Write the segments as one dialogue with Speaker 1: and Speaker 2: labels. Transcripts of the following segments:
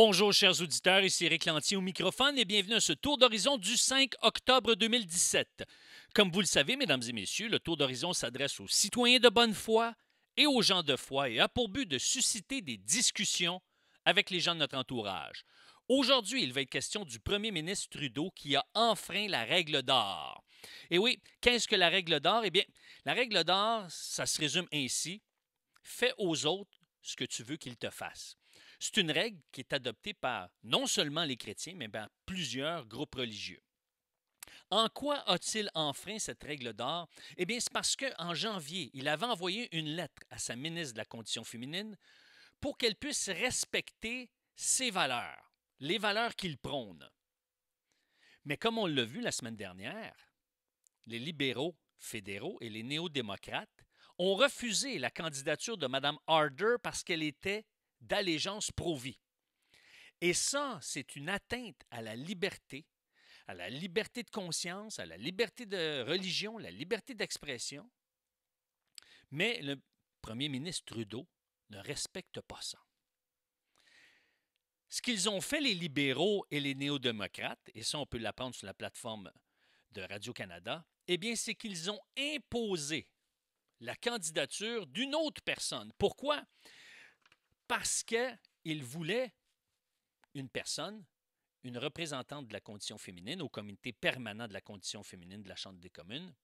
Speaker 1: Bonjour chers auditeurs, ici Éric Lantier au microphone et bienvenue à ce tour d'horizon du 5 octobre 2017. Comme vous le savez, mesdames et messieurs, le tour d'horizon s'adresse aux citoyens de bonne foi et aux gens de foi et a pour but de susciter des discussions avec les gens de notre entourage. Aujourd'hui, il va être question du premier ministre Trudeau qui a enfreint la règle d'or. Et oui, qu'est-ce que la règle d'or? Eh bien, la règle d'or, ça se résume ainsi. Fais aux autres ce que tu veux qu'ils te fassent. C'est une règle qui est adoptée par non seulement les chrétiens, mais par plusieurs groupes religieux. En quoi a-t-il enfreint cette règle d'or? Eh bien, c'est parce qu'en janvier, il avait envoyé une lettre à sa ministre de la Condition féminine pour qu'elle puisse respecter ses valeurs, les valeurs qu'il prône. Mais comme on l'a vu la semaine dernière, les libéraux fédéraux et les néo-démocrates ont refusé la candidature de Mme Harder parce qu'elle était d'allégeance pro-vie. Et ça, c'est une atteinte à la liberté de conscience, à la liberté de religion, la liberté d'expression. Mais le premier ministre Trudeau ne respecte pas ça. Ce qu'ils ont fait, les libéraux et les néo-démocrates, et ça, on peut l'apprendre sur la plateforme de Radio-Canada, eh bien, c'est qu'ils ont imposé la candidature d'une autre personne. Pourquoi? Parce qu'ils voulaient une personne, une représentante de la condition féminine au comité permanent de la condition féminine de la Chambre des communes,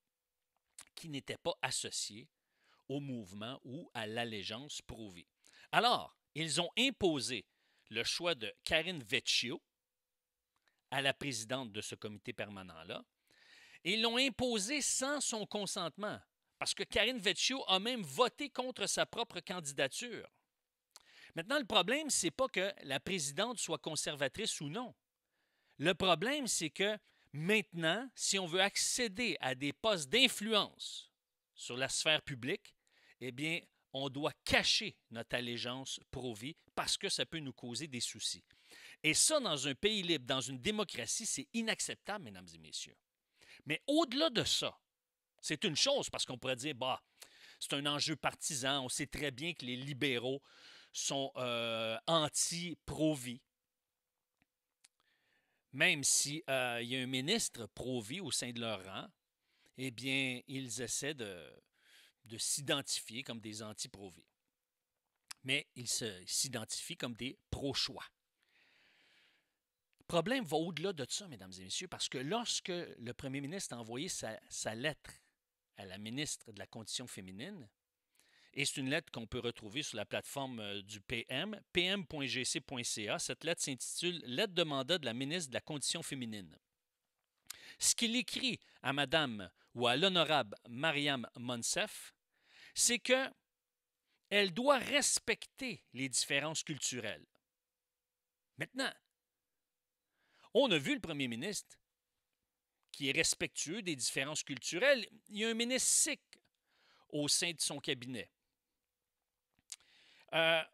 Speaker 1: qui n'était pas associée au mouvement ou à l'allégeance pro-vie. Alors, ils ont imposé le choix de Karine Vecchio à la présidente de ce comité permanent-là, et ils l'ont imposé sans son consentement, parce que Karine Vecchio a même voté contre sa propre candidature. Maintenant, le problème, ce n'est pas que la présidente soit conservatrice ou non. Le problème, c'est que maintenant, si on veut accéder à des postes d'influence sur la sphère publique, eh bien, on doit cacher notre allégeance pro-vie parce que ça peut nous causer des soucis. Et ça, dans un pays libre, dans une démocratie, c'est inacceptable, mesdames et messieurs. Mais au-delà de ça, c'est une chose parce qu'on pourrait dire, bah, c'est un enjeu partisan. On sait très bien que les libéraux sont anti-pro-vie. Même s'il y a un ministre pro-vie au sein de leur rang, eh bien, ils essaient de s'identifier comme des anti-pro-vie. Mais ils s'identifient comme des pro-choix. Le problème va au-delà de ça, mesdames et messieurs, parce que lorsque le premier ministre a envoyé sa lettre à la ministre de la Condition féminine, et c'est une lettre qu'on peut retrouver sur la plateforme du PM, pm.gc.ca. Cette lettre s'intitule « Lettre de mandat de la ministre de la Condition féminine ». Ce qu'il écrit à Madame ou à l'honorable Mariam Monsef, c'est qu'elle doit respecter les différences culturelles. Maintenant, on a vu le premier ministre qui est respectueux des différences culturelles. Il y a un ministre sikh au sein de son cabinet.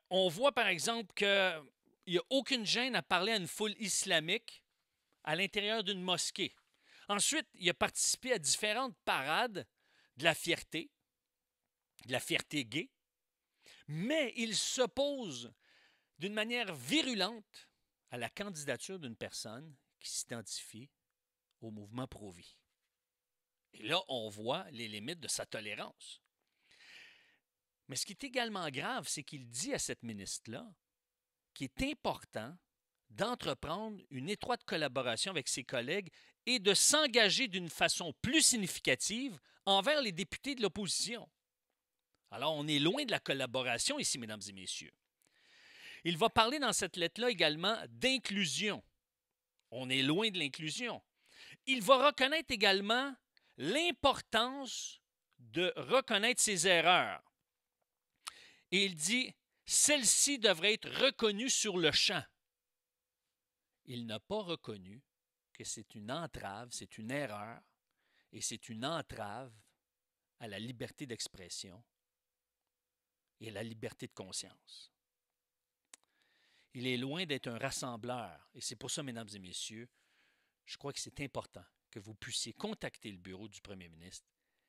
Speaker 1: On voit par exemple qu'il n'y a aucune gêne à parler à une foule islamique à l'intérieur d'une mosquée. Ensuite, il a participé à différentes parades de la fierté gay, mais il s'oppose d'une manière virulente à la candidature d'une personne qui s'identifie au mouvement pro-vie. Et là, on voit les limites de sa tolérance. Mais ce qui est également grave, c'est qu'il dit à cette ministre-là qu'il est important d'entreprendre une étroite collaboration avec ses collègues et de s'engager d'une façon plus significative envers les députés de l'opposition. Alors, on est loin de la collaboration ici, mesdames et messieurs. Il va parler dans cette lettre-là également d'inclusion. On est loin de l'inclusion. Il va reconnaître également l'importance de reconnaître ses erreurs. Et il dit, celle-ci devrait être reconnue sur le champ. Il n'a pas reconnu que c'est une entrave, c'est une erreur, et c'est une entrave à la liberté d'expression et à la liberté de conscience. Il est loin d'être un rassembleur, et c'est pour ça, mesdames et messieurs, je crois que c'est important que vous puissiez contacter le bureau du premier ministre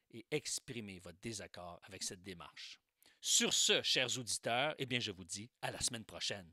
Speaker 1: et exprimer votre désaccord avec cette démarche. Sur ce, chers auditeurs, eh bien, je vous dis à la semaine prochaine.